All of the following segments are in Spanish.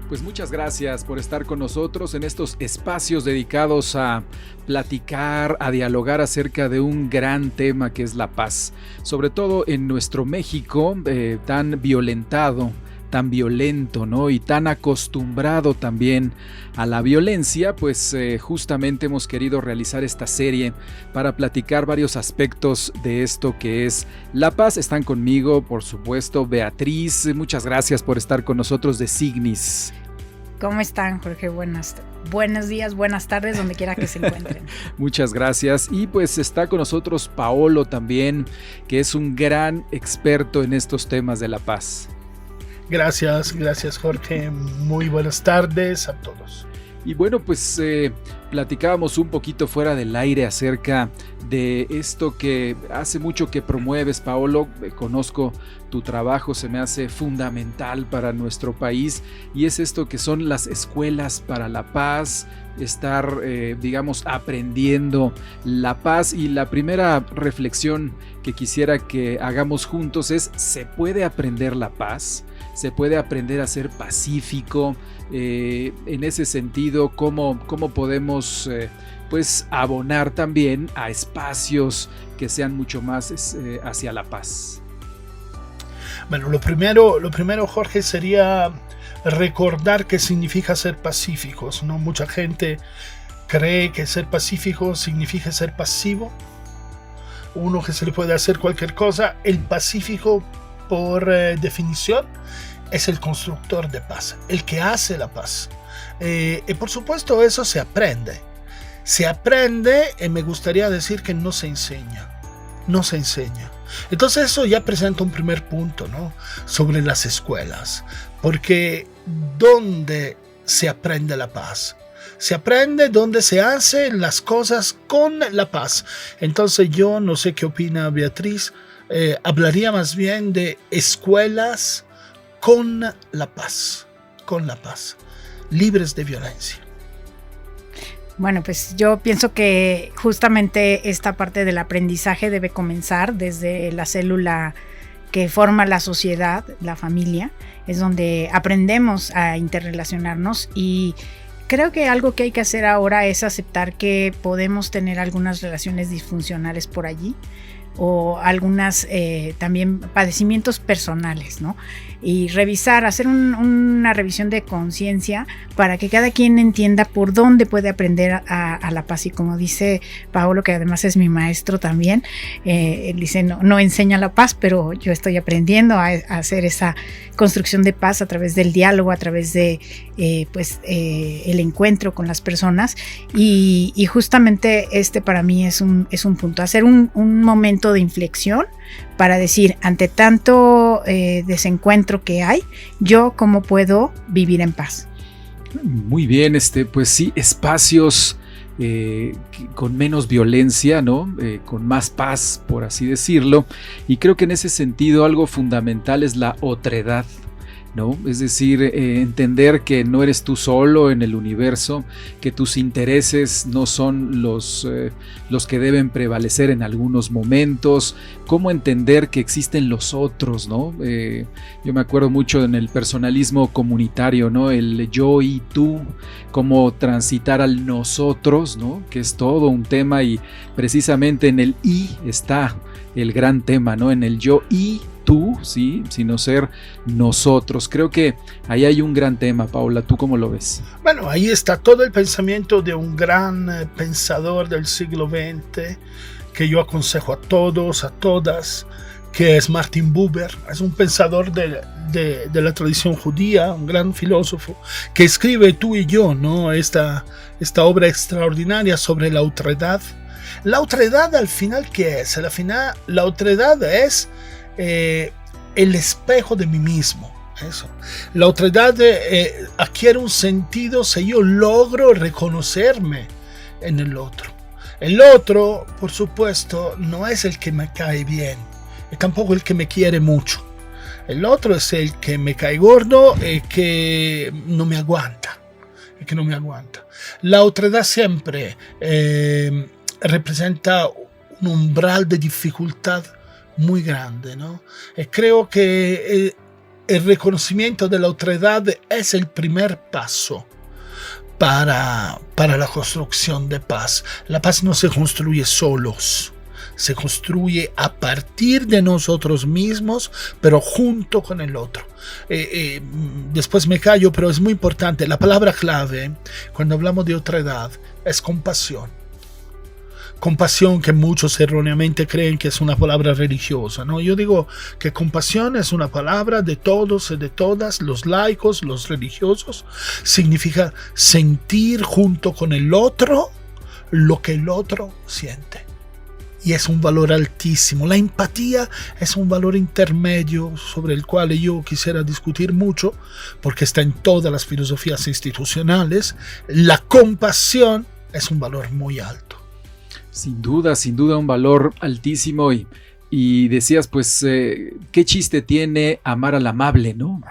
Pues muchas gracias por estar con nosotros en estos espacios dedicados a platicar, a dialogar acerca de un gran tema que es la paz, sobre todo en nuestro México tan violentado, tan violento, ¿no? Y tan acostumbrado también a la violencia, pues justamente hemos querido realizar esta serie para platicar varios aspectos de esto que es la paz. Están conmigo, por supuesto, Beatriz. Muchas gracias por estar con nosotros de Signis. ¿Cómo están, Jorge? Buenos días, buenas tardes, donde quiera que se encuentren. Muchas gracias. Y pues está con nosotros Paolo también, que es un gran experto en estos temas de la paz. Gracias Jorge, muy buenas tardes a todos. Y bueno, pues platicábamos un poquito fuera del aire acerca de esto que hace mucho que promueves, Paolo. Conozco tu trabajo, se me hace fundamental para nuestro país, y es esto que son las escuelas para la paz, estar, aprendiendo la paz. Y la primera reflexión que quisiera que hagamos juntos es: ¿se puede aprender la paz? ¿Se puede aprender a ser pacífico? En ese sentido, ¿cómo podemos abonar también a espacios que sean mucho más hacia la paz? Bueno, lo primero, Jorge, sería recordar qué significa ser pacíficos, ¿no? Mucha gente cree que ser pacífico significa ser pasivo, uno que se le puede hacer cualquier cosa. El pacífico, por definición, es el constructor de paz, el que hace la paz. Y por supuesto eso se aprende, y me gustaría decir que no se enseña. Entonces eso ya presenta un primer punto, ¿no?, sobre las escuelas, porque ¿dónde se aprende la paz? Se aprende donde se hacen las cosas con la paz. Entonces yo no sé qué opina Beatriz, hablaría más bien de escuelas con la paz, libres de violencia. Bueno, pues yo pienso que justamente esta parte del aprendizaje debe comenzar desde la célula que forma la sociedad, la familia. Es donde aprendemos a interrelacionarnos, y creo que algo que hay que hacer ahora es aceptar que podemos tener algunas relaciones disfuncionales por allí, o algunas también padecimientos personales, ¿no? Y hacer una revisión de conciencia para que cada quien entienda por dónde puede aprender a la paz. Y como dice Paolo, que además es mi maestro también, él dice, no enseña la paz, pero yo estoy aprendiendo a hacer esa construcción de paz a través del diálogo, a través de el encuentro con las personas. Y justamente para mí es un punto, hacer un momento de inflexión para decir, ante tanto desencuentro que hay, yo cómo puedo vivir en paz. Muy bien, pues sí, espacios con menos violencia, ¿no? Con más paz, por así decirlo. Y creo que en ese sentido algo fundamental es la otredad, ¿no? Es decir, entender que no eres tú solo en el universo, que tus intereses no son los que deben prevalecer en algunos momentos. Cómo entender que existen los otros, ¿no? Yo me acuerdo mucho en el personalismo comunitario, ¿no? El yo y tú, cómo transitar al nosotros, ¿no? Que es todo un tema, y precisamente en el y está el gran tema, ¿no? En el yo y tú, sí, sino ser nosotros. Creo que ahí hay un gran tema. Paula, ¿tú cómo lo ves? Bueno, ahí está todo el pensamiento de un gran pensador del siglo XX, que yo aconsejo a todos, a todas, que es Martin Buber. Es un pensador de la tradición judía, un gran filósofo, que escribe Tú y yo, ¿no? Esta obra extraordinaria sobre la otredad. La otredad, al final, ¿qué es? La otredad es el espejo de mí mismo. Eso. La otredad adquiere un sentido si yo logro reconocerme en el otro. El otro, por supuesto, no es el que me cae bien, y tampoco el que me quiere mucho. El otro es el que me cae gordo y que no me aguanta. La otredad siempre representa un umbral de dificultad muy grande, ¿no? Creo que el reconocimiento de la otredad es el primer paso para la construcción de paz. La paz no se construye solos, se construye a partir de nosotros mismos, pero junto con el otro. Después me callo, pero es muy importante. La palabra clave cuando hablamos de otredad es compasión. Compasión, que muchos erróneamente creen que es una palabra religiosa, ¿no? Yo digo que compasión es una palabra de todos y de todas, los laicos, los religiosos. Significa sentir junto con el otro lo que el otro siente. Y es un valor altísimo. La empatía es un valor intermedio sobre el cual yo quisiera discutir mucho, porque está en todas las filosofías institucionales. La compasión es un valor muy alto. Sin duda, un valor altísimo y decías, pues, ¿qué chiste tiene amar al amable, no?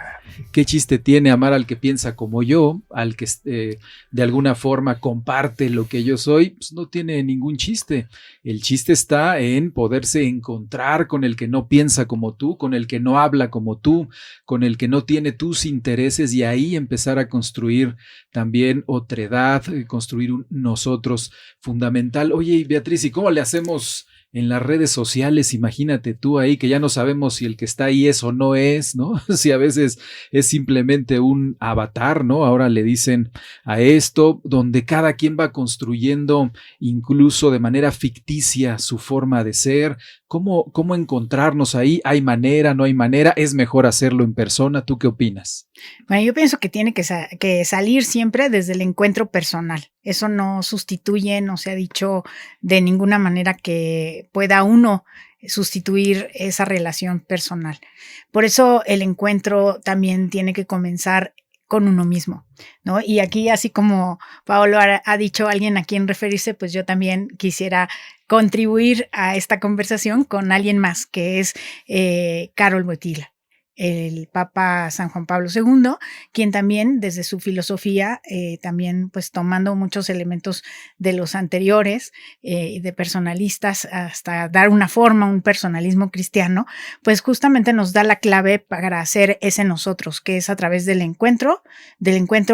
¿Qué chiste tiene amar al que piensa como yo, al que de alguna forma comparte lo que yo soy? Pues no tiene ningún chiste. El chiste está en poderse encontrar con el que no piensa como tú, con el que no habla como tú, con el que no tiene tus intereses y ahí empezar a construir también otredad, construir un nosotros fundamental. Oye, Beatriz, ¿y cómo le hacemos en las redes sociales? Imagínate tú ahí que ya no sabemos si el que está ahí es o no es, ¿no? Si a veces es simplemente un avatar, ¿no? Ahora le dicen a esto, donde cada quien va construyendo incluso de manera ficticia su forma de ser. ¿Cómo encontrarnos ahí? ¿Hay manera, no hay manera? ¿Es mejor hacerlo en persona? ¿Tú qué opinas? Bueno, yo pienso que tiene que salir siempre desde el encuentro personal. Eso no sustituye, no se ha dicho de ninguna manera que pueda uno sustituir esa relación personal. Por eso el encuentro también tiene que comenzar con uno mismo, ¿no? Y aquí, así como Paolo ha dicho alguien a quien referirse, pues yo también quisiera contribuir a esta conversación con alguien más, que es Karol Wojtyla, el Papa San Juan Pablo II, quien también desde su filosofía, también pues tomando muchos elementos de los anteriores, de personalistas, hasta dar una forma, un personalismo cristiano, pues justamente nos da la clave para hacer ese nosotros, que es a través del encuentro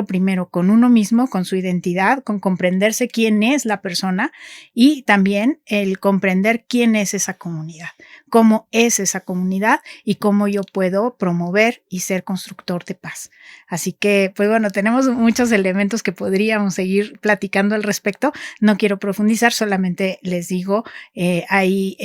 primero con uno mismo, con su identidad, con comprenderse quién es la persona y también el comprender quién es esa comunidad, cómo es esa comunidad y cómo yo puedo promover y ser constructor de paz. Así que, pues bueno, tenemos muchos elementos que podríamos seguir platicando al respecto. No quiero profundizar, solamente les digo, hay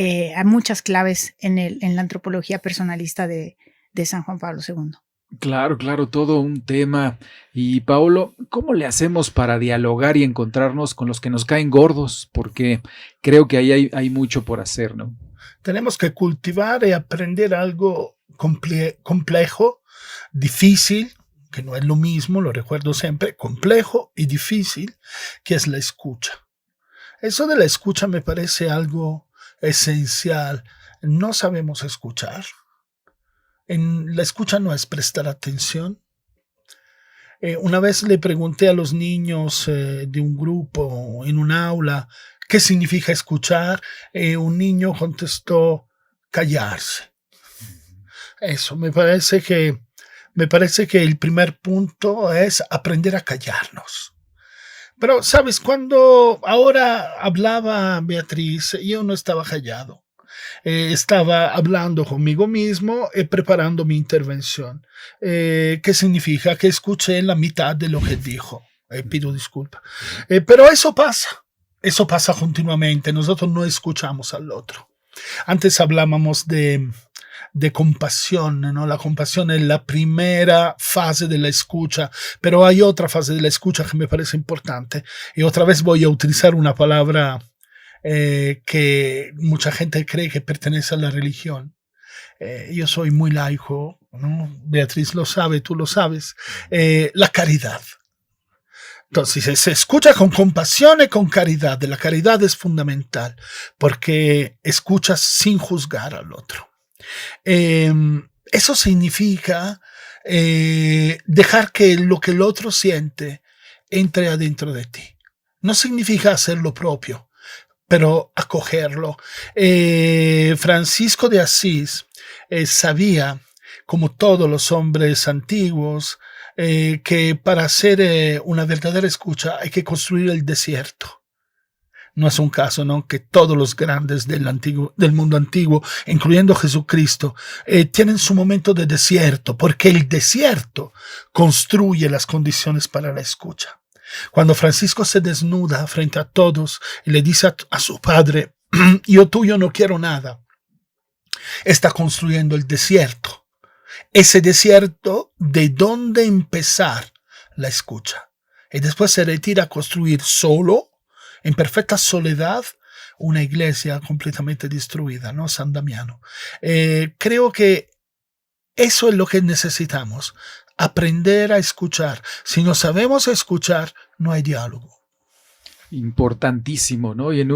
muchas claves en la antropología personalista de San Juan Pablo II. Claro, todo un tema. Y Paolo, ¿cómo le hacemos para dialogar y encontrarnos con los que nos caen gordos? Porque creo que ahí hay mucho por hacer, ¿no? Tenemos que cultivar y aprender algo complejo, difícil, que no es lo mismo, lo recuerdo siempre, complejo y difícil, que es la escucha. Eso de la escucha me parece algo esencial. No sabemos escuchar. La escucha no es prestar atención. Una vez le pregunté a los niños de un grupo en un aula qué significa escuchar. Un niño contestó callarse. Eso, me parece que el primer punto es aprender a callarnos. Pero, ¿sabes? Cuando ahora hablaba Beatriz, yo no estaba callado. Estaba hablando conmigo mismo, preparando mi intervención. ¿Qué significa? Que escuché la mitad de lo que dijo. Pido disculpas. Pero eso pasa continuamente. Nosotros no escuchamos al otro. Antes hablábamos de compasión, ¿no? La compasión es la primera fase de la escucha, pero hay otra fase de la escucha que me parece importante. Y otra vez voy a utilizar una palabra que mucha gente cree que pertenece a la religión. Yo soy muy laico, ¿no? Beatriz lo sabe, tú lo sabes. La caridad. Entonces, se escucha con compasión y con caridad. La caridad es fundamental porque escuchas sin juzgar al otro. Eso significa dejar que lo que el otro siente entre adentro de ti. No significa hacer lo propio, pero acogerlo. Francisco de Asís sabía como todos los hombres antiguos, que para hacer una verdadera escucha hay que construir el desierto. No es un caso, ¿no?, que todos los grandes del mundo antiguo, incluyendo Jesucristo, tienen su momento de desierto, porque el desierto construye las condiciones para la escucha. Cuando Francisco se desnuda frente a todos y le dice a su padre, yo tuyo no quiero nada, está construyendo el desierto. Ese desierto de dónde empezar la escucha. Y después se retira a construir solo, en perfecta soledad, una iglesia completamente destruida, ¿no? San Damiano. Creo que eso es lo que necesitamos, aprender a escuchar. Si no sabemos escuchar, no hay diálogo. Importantísimo, ¿no? Y en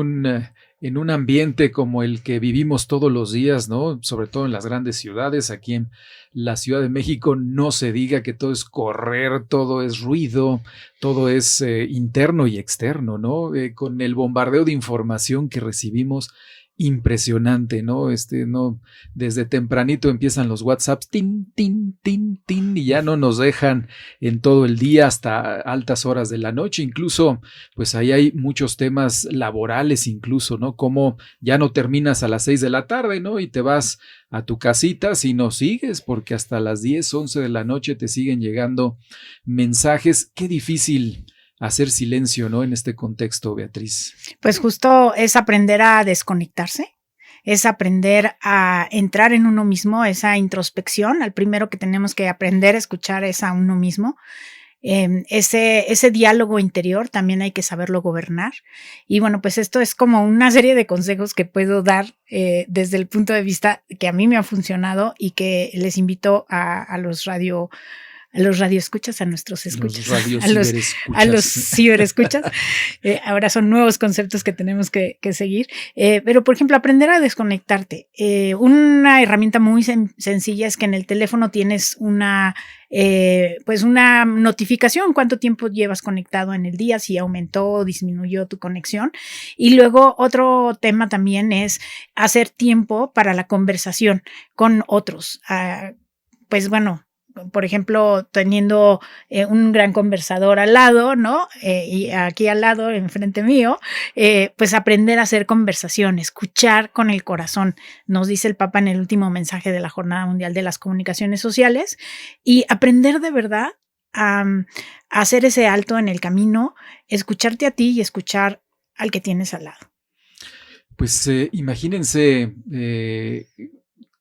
un ambiente como el que vivimos todos los días, ¿no? Sobre todo en las grandes ciudades, aquí en la Ciudad de México, no se diga que todo es correr, todo es ruido, todo es interno y externo, ¿no? Con el bombardeo de información que recibimos, impresionante, ¿no? No, desde tempranito empiezan los WhatsApps, tin, tin, tin, tin, y ya no nos dejan en todo el día hasta altas horas de la noche. Incluso, pues ahí hay muchos temas laborales, incluso, ¿no? Como ya no terminas a las 6 de la tarde, ¿no? Y te vas a tu casita si no sigues, porque hasta las 10, 11 de la noche te siguen llegando mensajes. Qué difícil hacer silencio, ¿no? En este contexto, Beatriz. Pues justo es aprender a desconectarse, es aprender a entrar en uno mismo, esa introspección. Al primero que tenemos que aprender a escuchar es a uno mismo. Ese diálogo interior también hay que saberlo gobernar. Y bueno, pues esto es como una serie de consejos que puedo dar desde el punto de vista que a mí me ha funcionado y que les invito a los radioescuchas, a nuestros escuchas, a los ciberescuchas. Ahora son nuevos conceptos que tenemos que seguir. Pero, por ejemplo, aprender a desconectarte. Una herramienta muy sencilla es que en el teléfono tienes una notificación, cuánto tiempo llevas conectado en el día, si aumentó o disminuyó tu conexión. Y luego otro tema también es hacer tiempo para la conversación con otros. Pues bueno, por ejemplo, teniendo un gran conversador al lado, ¿no? Y aquí al lado, enfrente mío, pues aprender a hacer conversación, escuchar con el corazón, nos dice el Papa en el último mensaje de la Jornada Mundial de las Comunicaciones Sociales, y aprender de verdad a hacer ese alto en el camino, escucharte a ti y escuchar al que tienes al lado. Pues imagínense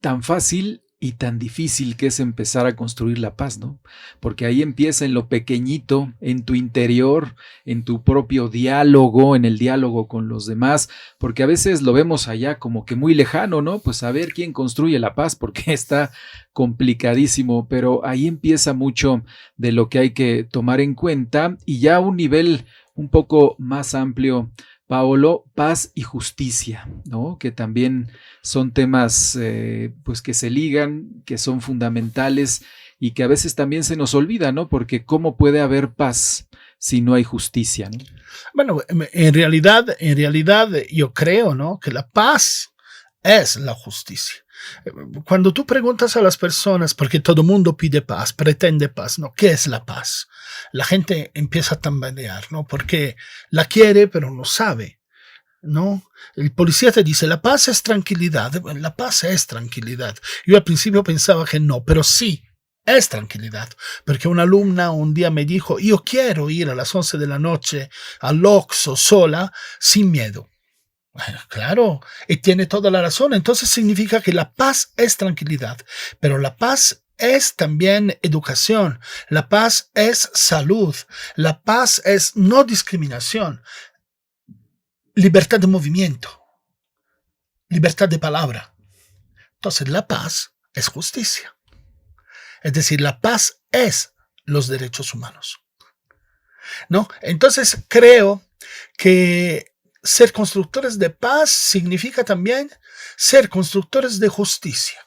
tan fácil y tan difícil que es empezar a construir la paz, ¿no? Porque ahí empieza en lo pequeñito, en tu interior, en tu propio diálogo, en el diálogo con los demás, porque a veces lo vemos allá como que muy lejano, ¿no? Pues a ver quién construye la paz, porque está complicadísimo, pero ahí empieza mucho de lo que hay que tomar en cuenta y ya a un nivel un poco más amplio, Paolo, paz y justicia, ¿no? Que también son temas pues que se ligan, que son fundamentales y que a veces también se nos olvida, ¿no? Porque ¿cómo puede haber paz si no hay justicia, ¿no? Bueno, en realidad yo creo, ¿no?, que la paz es la justicia. Cuando tú preguntas a las personas, porque todo el mundo pide paz, pretende paz, ¿no? ¿Qué es la paz? La gente empieza a tambalear, ¿no? Porque la quiere, pero no sabe, ¿no? El policía te dice, la paz es tranquilidad. La paz es tranquilidad. Yo al principio pensaba que no, pero sí, es tranquilidad. Porque una alumna un día me dijo, yo quiero ir a las 11 de la noche al Oxxo sola, sin miedo. Claro, y tiene toda la razón. Entonces significa que la paz es tranquilidad, pero la paz es también educación, la paz es salud, la paz es no discriminación, libertad de movimiento, libertad de palabra. Entonces la paz es justicia. Es decir, la paz es los derechos humanos, ¿no? Entonces creo que ser constructores de paz significa también ser constructores de justicia.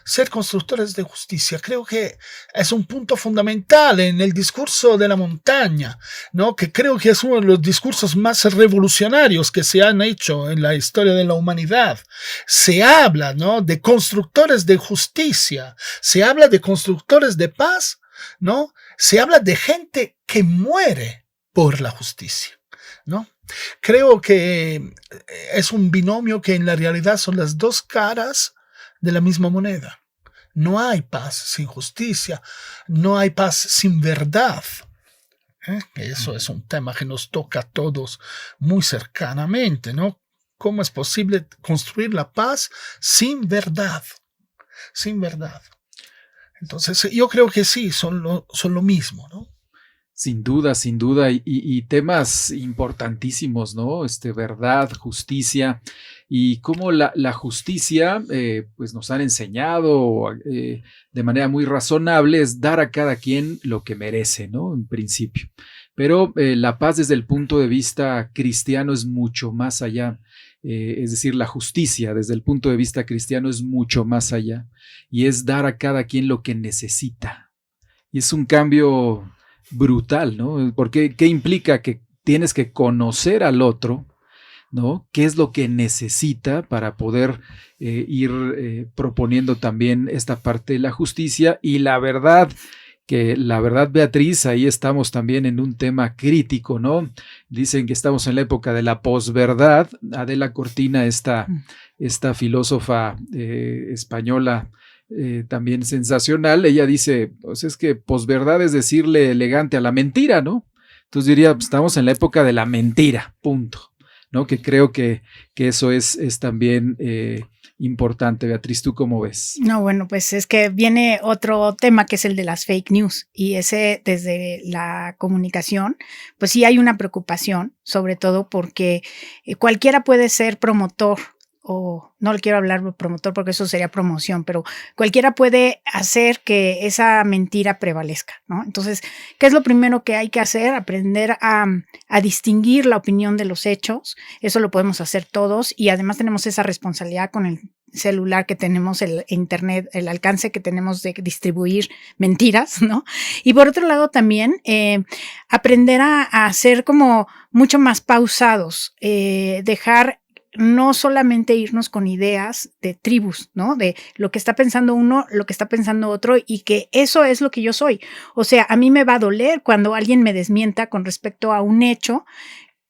ser constructores de justicia. Creo que es un punto fundamental en el discurso de la montaña, ¿no? Que creo que es uno de los discursos más revolucionarios que se han hecho en la historia de la humanidad. Se habla, ¿no?, de constructores de justicia, se habla de constructores de paz, ¿no? Se habla de gente que muere por la justicia, ¿no? Creo que es un binomio que en la realidad son las dos caras de la misma moneda. No hay paz sin justicia, no hay paz sin verdad. Eso es un tema que nos toca a todos muy cercanamente, ¿no? ¿Cómo es posible construir la paz sin verdad? Sin verdad. Entonces, yo creo que sí, son lo mismo, ¿no? Sin duda, y temas importantísimos, ¿no? Verdad, justicia, y cómo la justicia, pues nos han enseñado de manera muy razonable, es dar a cada quien lo que merece, ¿no? En principio. Pero la paz desde el punto de vista cristiano es mucho más allá. Es decir, la justicia desde el punto de vista cristiano es mucho más allá, y es dar a cada quien lo que necesita. Y es un cambio brutal, ¿no? Porque ¿qué implica? Que tienes que conocer al otro, ¿no? ¿Qué es lo que necesita para poder ir proponiendo también esta parte de la justicia? Y la verdad, Beatriz, ahí estamos también en un tema crítico, ¿no? Dicen que estamos en la época de la posverdad. Adela Cortina, esta filósofa española, también sensacional, ella dice, pues es que posverdad es decirle elegante a la mentira, ¿no? Entonces diría, pues estamos en la época de la mentira, punto, ¿no? Que creo que eso es también importante. Beatriz, ¿tú cómo ves? No, bueno, pues es que viene otro tema que es el de las fake news, y ese desde la comunicación, pues sí hay una preocupación, sobre todo porque cualquiera puede ser promotor, o no le quiero hablar de promotor porque eso sería promoción, pero cualquiera puede hacer que esa mentira prevalezca, ¿no? Entonces, ¿qué es lo primero que hay que hacer? Aprender a distinguir la opinión de los hechos. Eso lo podemos hacer todos, y además tenemos esa responsabilidad con el celular que tenemos, el internet, el alcance que tenemos de distribuir mentiras, ¿no? Y por otro lado también aprender a ser como mucho más pausados, dejar no solamente irnos con ideas de tribus, ¿no? De lo que está pensando uno, lo que está pensando otro, y que eso es lo que yo soy. O sea, a mí me va a doler cuando alguien me desmienta con respecto a un hecho,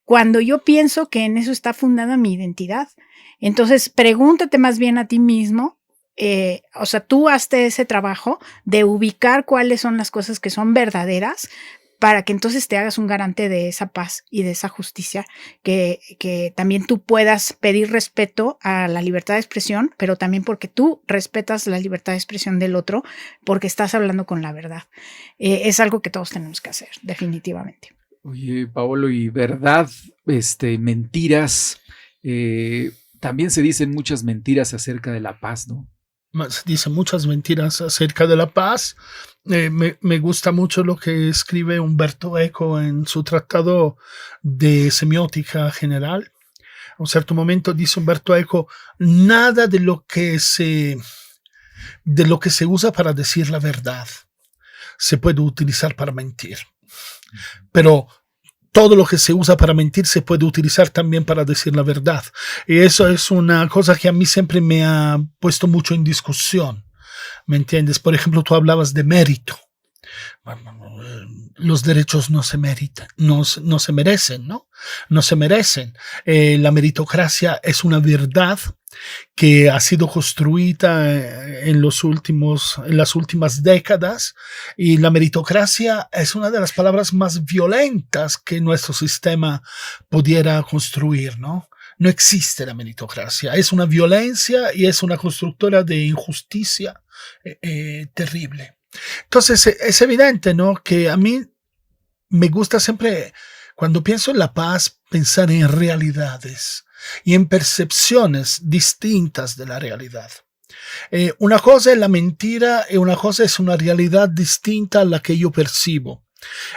cuando yo pienso que en eso está fundada mi identidad. Entonces, pregúntate más bien a ti mismo, o sea, tú hazte ese trabajo de ubicar cuáles son las cosas que son verdaderas, para que entonces te hagas un garante de esa paz y de esa justicia, que también tú puedas pedir respeto a la libertad de expresión, pero también porque tú respetas la libertad de expresión del otro, porque estás hablando con la verdad. Es algo que todos tenemos que hacer, definitivamente. Oye, Paolo, y verdad, mentiras, también se dicen muchas mentiras acerca de la paz, ¿no? Se dicen muchas mentiras acerca de la paz. Me gusta mucho lo que escribe Umberto Eco en su tratado de semiótica general. A un cierto momento dice Umberto Eco, nada de lo que se usa para decir la verdad se puede utilizar para mentir. Pero todo lo que se usa para mentir se puede utilizar también para decir la verdad. Y eso es una cosa que a mí siempre me ha puesto mucho en discusión. ¿Me entiendes? Por ejemplo, tú hablabas de mérito. Los derechos no se meritan, no se merecen, ¿no? No se merecen. La meritocracia es una verdad que ha sido construida en las últimas décadas, y la meritocracia es una de las palabras más violentas que nuestro sistema pudiera construir, ¿no? No existe la meritocracia, es una violencia y es una constructora de injusticia terrible. Entonces es evidente, ¿no?, que a mí me gusta siempre, cuando pienso en la paz, pensar en realidades y en percepciones distintas de la realidad. Una cosa es la mentira y una cosa es una realidad distinta a la que yo percibo.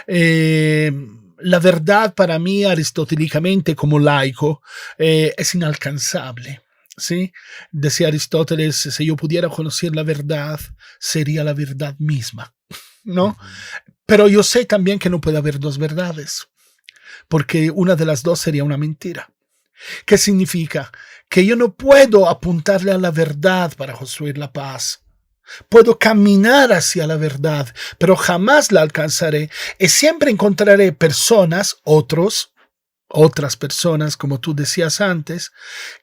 La verdad para mí, aristotélicamente, como laico, es inalcanzable. ¿sí? Decía Aristóteles, si yo pudiera conocer la verdad, sería la verdad misma, ¿no? Pero yo sé también que no puede haber dos verdades, porque una de las dos sería una mentira. ¿Qué significa? Que yo no puedo apuntarle a la verdad para construir la paz. Puedo caminar hacia la verdad, pero jamás la alcanzaré. Y siempre encontraré personas, otras personas, como tú decías antes,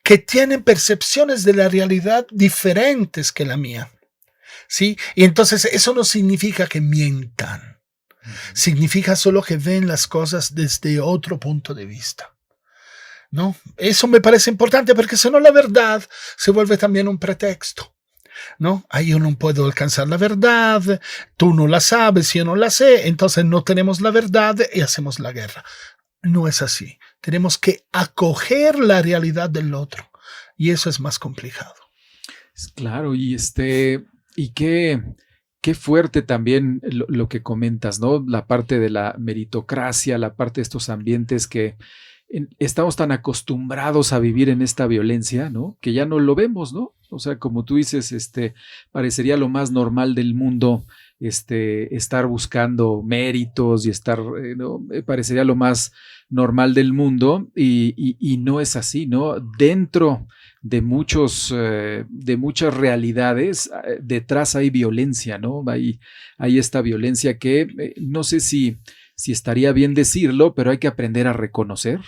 que tienen percepciones de la realidad diferentes que la mía. ¿Sí? Y entonces eso no significa que mientan. Significa solo que ven las cosas desde otro punto de vista. ¿No? Eso me parece importante porque si no la verdad se vuelve también un pretexto. ¿No? Ahí yo no puedo alcanzar la verdad, tú no la sabes, yo no la sé, entonces no tenemos la verdad y hacemos la guerra. No es así. Tenemos que acoger la realidad del otro y eso es más complicado. Claro, y qué fuerte también lo que comentas, ¿no? La parte de la meritocracia, la parte de estos ambientes que estamos tan acostumbrados a vivir en esta violencia, ¿no? Que ya no lo vemos, ¿no? O sea, como tú dices, parecería lo más normal del mundo, estar buscando méritos y ¿no? Parecería lo más normal del mundo y no es así, ¿no? Dentro de muchas realidades, detrás hay violencia, ¿no? Hay esta violencia que no sé si estaría bien decirlo, pero hay que aprender a reconocer.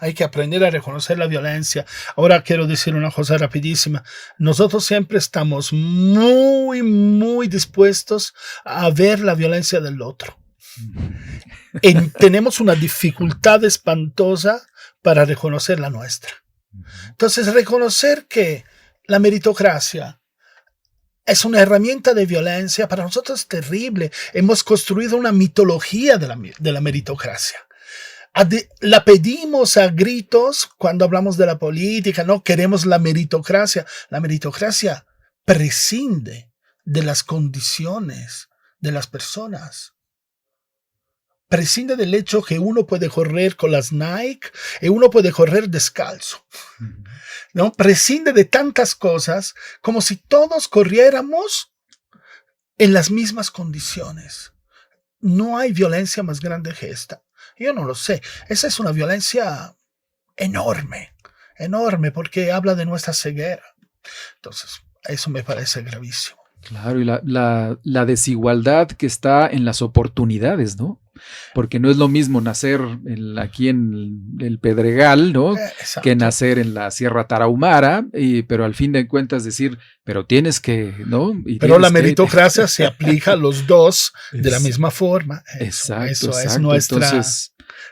Hay que aprender a reconocer la violencia. Ahora quiero decir una cosa rapidísima. Nosotros siempre estamos muy, muy dispuestos a ver la violencia del otro. Tenemos una dificultad espantosa para reconocer la nuestra. Entonces, reconocer que la meritocracia es una herramienta de violencia para nosotros es terrible. Hemos construido una mitología de la meritocracia. La pedimos a gritos cuando hablamos de la política, no queremos la meritocracia. La meritocracia prescinde de las condiciones de las personas. Prescinde del hecho que uno puede correr con las Nike y uno puede correr descalzo. ¿No? Prescinde de tantas cosas como si todos corriéramos en las mismas condiciones. No hay violencia más grande que esta. Yo no lo sé. Esa es una violencia enorme, enorme, porque habla de nuestra ceguera. Entonces, eso me parece gravísimo. Claro, y la desigualdad que está en las oportunidades, ¿no? Porque no es lo mismo nacer aquí en el Pedregal, ¿no? Que nacer en la Sierra Tarahumara, pero al fin de cuentas decir, pero tienes que, ¿no? Pero la meritocracia se aplica a los dos de la misma forma. Exacto. Es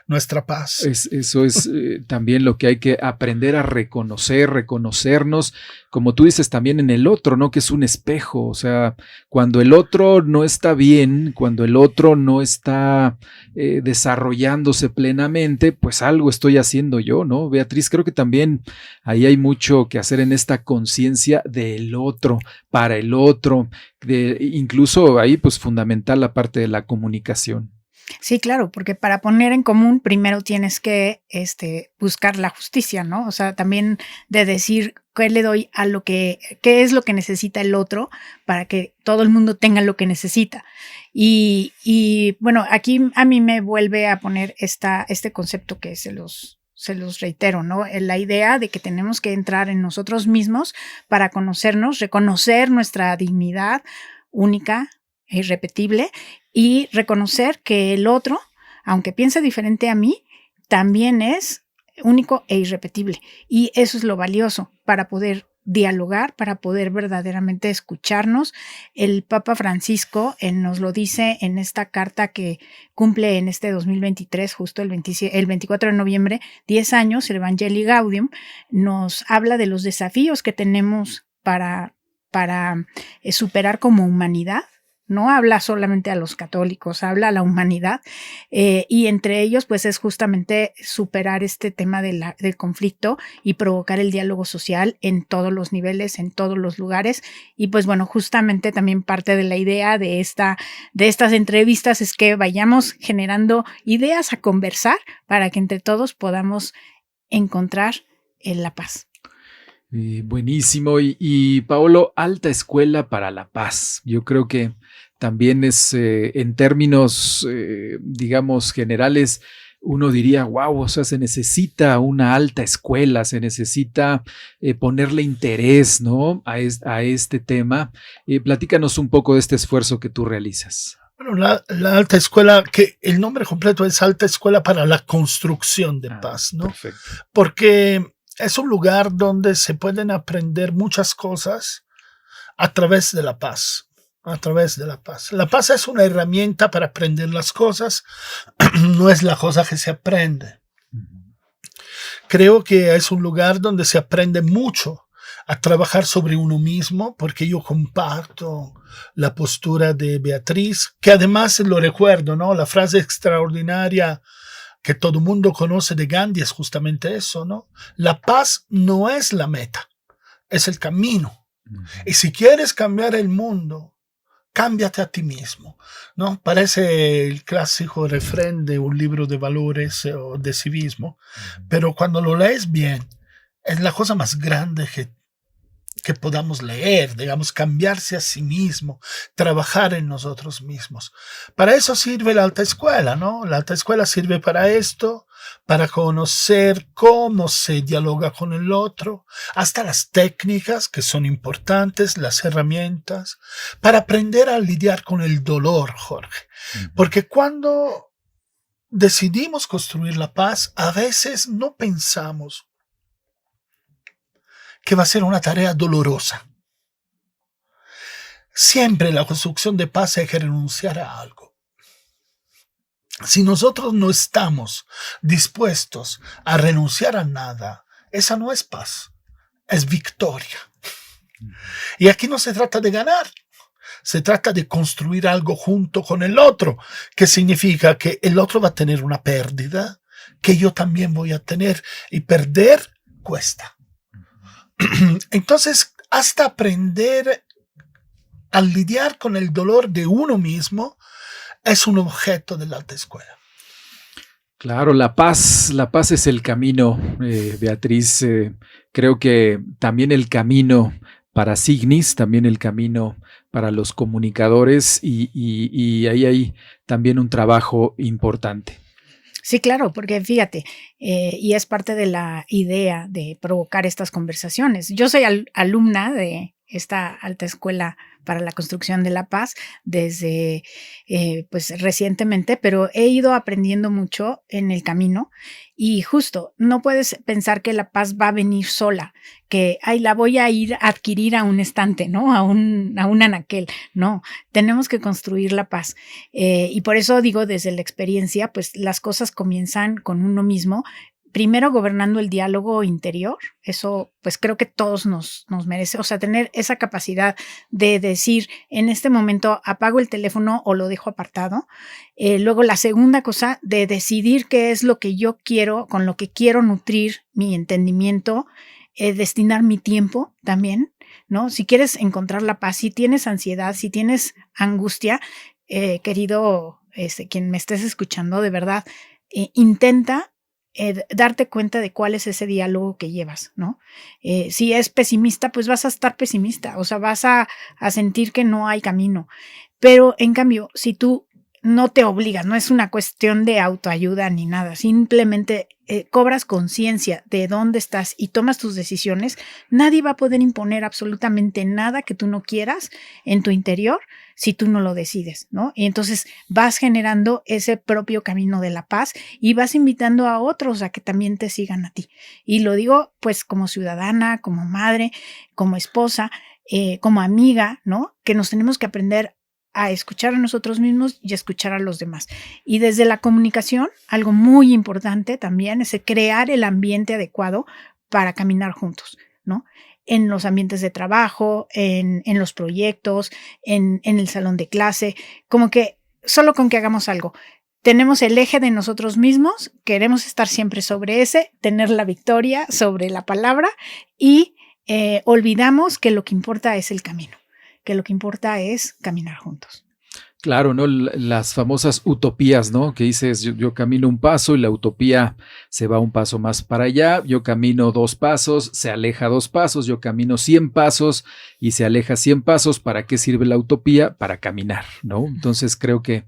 nuestra paz. Eso es también lo que hay que aprender a reconocernos, como tú dices también en el otro, ¿no? Que es un espejo, o sea, cuando el otro no está bien, cuando el otro no está desarrollándose plenamente, pues algo estoy haciendo yo, ¿no? Beatriz, creo que también ahí hay mucho que hacer en esta conciencia del otro, para el otro, incluso ahí pues fundamental la parte de la comunicación. Sí, claro, porque para poner en común primero tienes que buscar la justicia, ¿no? O sea, también de decir qué le doy qué es lo que necesita el otro para que todo el mundo tenga lo que necesita. Y bueno, aquí a mí me vuelve a poner este concepto que se los reitero, ¿no? La idea de que tenemos que entrar en nosotros mismos para conocernos, reconocer nuestra dignidad única e irrepetible y reconocer que el otro, aunque piense diferente a mí, también es único e irrepetible. Y eso es lo valioso para poder dialogar, para poder verdaderamente escucharnos. El Papa Francisco nos lo dice en esta carta que cumple en este 2023, justo el 24 de noviembre, 10 años, el Evangelii Gaudium, nos habla de los desafíos que tenemos para superar como humanidad. No habla solamente a los católicos, habla a la humanidad y entre ellos pues es justamente superar este tema del conflicto y provocar el diálogo social en todos los niveles, en todos los lugares y pues bueno, justamente también parte de la idea de estas entrevistas es que vayamos generando ideas a conversar para que entre todos podamos encontrar la paz. Buenísimo. Y Paolo, alta escuela para la paz. Yo creo que también es, en términos, digamos, generales, uno diría, wow, o sea, se necesita una alta escuela, se necesita ponerle interés, ¿no? A este tema. Platícanos un poco de este esfuerzo que tú realizas. Bueno, la alta escuela, que el nombre completo es Alta Escuela para la Construcción de Paz, ¿no? Perfecto. Porque es un lugar donde se pueden aprender muchas cosas a través de la paz. A través de la paz. La paz es una herramienta para aprender las cosas, no es la cosa que se aprende. Creo que es un lugar donde se aprende mucho a trabajar sobre uno mismo, porque yo comparto la postura de Beatriz, que además lo recuerdo, ¿no? La frase extraordinaria que todo el mundo conoce de Gandhi es justamente eso, ¿no? La paz no es la meta, es el camino. Y si quieres cambiar el mundo, cámbiate a ti mismo, ¿no? Parece el clásico refrán de un libro de valores o de civismo, pero cuando lo lees bien, es la cosa más grande que podamos leer, digamos, cambiarse a sí mismo, trabajar en nosotros mismos. Para eso sirve la alta escuela, ¿no? La alta escuela sirve para esto, para conocer cómo se dialoga con el otro, hasta las técnicas que son importantes, las herramientas, para aprender a lidiar con el dolor, Jorge. Porque cuando decidimos construir la paz, a veces no pensamos que va a ser una tarea dolorosa. Siempre en la construcción de paz hay que renunciar a algo. Si nosotros no estamos dispuestos a renunciar a nada, esa no es paz, es victoria. Y aquí no se trata de ganar, se trata de construir algo junto con el otro, que significa que el otro va a tener una pérdida, que yo también voy a tener, y perder cuesta. Entonces, hasta aprender a lidiar con el dolor de uno mismo es un objeto de la alta escuela. Claro, la paz es el camino, Beatriz. Creo que también el camino para Signis, también el camino para los comunicadores y ahí hay también un trabajo importante. Sí, claro, porque fíjate, y es parte de la idea de provocar estas conversaciones. Yo soy alumna de esta alta escuela para la construcción de la paz desde pues recientemente, pero he ido aprendiendo mucho en el camino y justo no puedes pensar que la paz va a venir sola, que la voy a ir a adquirir a un estante, ¿no? A un anaquel. No, tenemos que construir la paz. Y por eso digo, desde la experiencia, pues las cosas comienzan con uno mismo. Primero gobernando el diálogo interior, eso pues creo que todos nos merece, o sea, tener esa capacidad de decir en este momento apago el teléfono o lo dejo apartado. Luego la segunda cosa de decidir qué es lo que yo quiero, con lo que quiero nutrir mi entendimiento, destinar mi tiempo también, ¿no? Si quieres encontrar la paz, si tienes ansiedad, si tienes angustia, querido quien me estés escuchando, de verdad, intenta darte cuenta de cuál es ese diálogo que llevas, ¿no? Si es pesimista, pues vas a estar pesimista, o sea, vas a sentir que no hay camino. Pero en cambio, si tú no te obligas, no es una cuestión de autoayuda ni nada, simplemente cobras conciencia de dónde estás y tomas tus decisiones, nadie va a poder imponer absolutamente nada que tú no quieras en tu interior si tú no lo decides, ¿no? Y entonces vas generando ese propio camino de la paz y vas invitando a otros a que también te sigan a ti. Y lo digo pues como ciudadana, como madre, como esposa, como amiga, ¿no? Que nos tenemos que aprender a escuchar a nosotros mismos y a escuchar a los demás. Y desde la comunicación, algo muy importante también es crear el ambiente adecuado para caminar juntos, ¿no? En los ambientes de trabajo, en los proyectos, en el salón de clase, como que solo con que hagamos algo. Tenemos el eje de nosotros mismos, queremos estar siempre sobre ese, tener la victoria sobre la palabra y olvidamos que lo que importa es el camino, que lo que importa es caminar juntos. Claro, ¿no? Las famosas utopías, ¿no? Que dices, yo camino un paso y la utopía se va un paso más para allá, yo camino 2 pasos, se aleja 2 pasos, yo camino 100 pasos y se aleja 100 pasos. ¿Para qué sirve la utopía? Para caminar, ¿no? Entonces creo que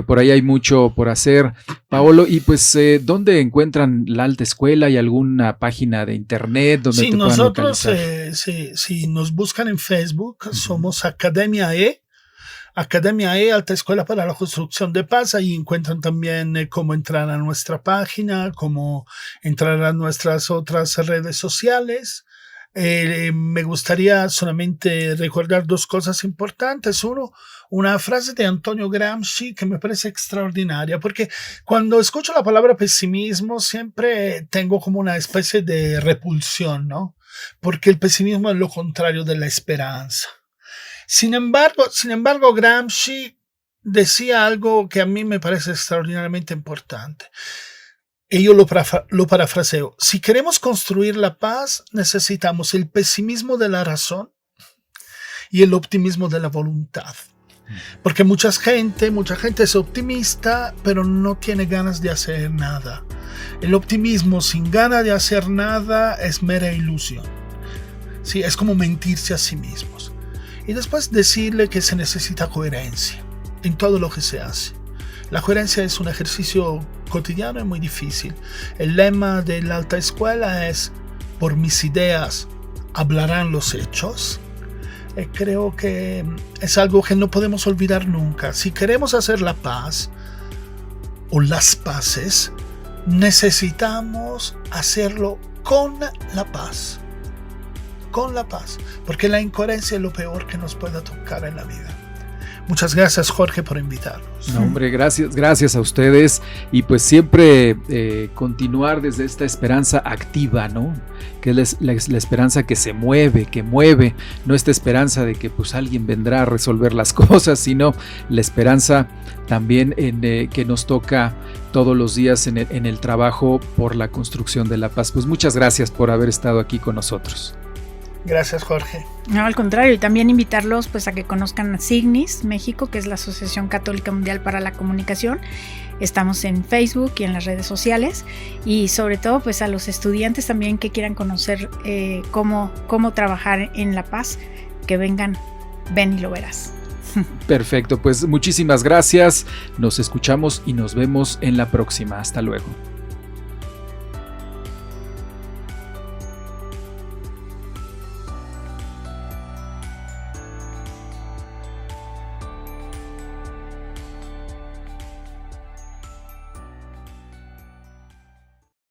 por ahí hay mucho por hacer, Paolo. Y pues, ¿dónde encuentran la Alta Escuela? ¿Hay alguna página de internet donde Sí, te puedan nosotros, localizar? si nos buscan en Facebook, somos Academia Alta Escuela para la Construcción de Paz. Ahí encuentran también cómo entrar a nuestra página, cómo entrar a nuestras otras redes sociales. Me gustaría solamente recordar 2 cosas importantes. Uno, una frase de Antonio Gramsci que me parece extraordinaria, porque cuando escucho la palabra pesimismo siempre tengo como una especie de repulsión, ¿no? Porque el pesimismo es lo contrario de la esperanza. Sin embargo, Gramsci decía algo que a mí me parece extraordinariamente importante. Y yo lo parafraseo. Si queremos construir la paz, necesitamos el pesimismo de la razón y el optimismo de la voluntad. Porque mucha gente es optimista, pero no tiene ganas de hacer nada. El optimismo sin ganas de hacer nada es mera ilusión. Sí, es como mentirse a sí mismos. Y después decirle que se necesita coherencia en todo lo que se hace. La coherencia es un ejercicio cotidiano y muy difícil. El lema de la Alta Escuela es: por mis ideas hablarán los hechos. Creo que es algo que no podemos olvidar nunca. Si queremos hacer la paz o las paces, necesitamos hacerlo con la paz. Con la paz, porque la incoherencia es lo peor que nos pueda tocar en la vida. Muchas gracias, Jorge, por invitarnos. No, hombre, gracias a ustedes. Y pues siempre continuar desde esta esperanza activa, ¿no? Que es la esperanza que se mueve, no esta esperanza de que pues alguien vendrá a resolver las cosas, sino la esperanza también que nos toca todos los días en el trabajo por la construcción de la paz. Pues muchas gracias por haber estado aquí con nosotros. Gracias, Jorge. No, al contrario, y también invitarlos pues a que conozcan a SIGNIS México, que es la Asociación Católica Mundial para la Comunicación. Estamos en Facebook y en las redes sociales, y sobre todo pues a los estudiantes también que quieran conocer cómo trabajar en la paz, que vengan, ven y lo verás. Perfecto, pues muchísimas gracias. Nos escuchamos y nos vemos en la próxima. Hasta luego.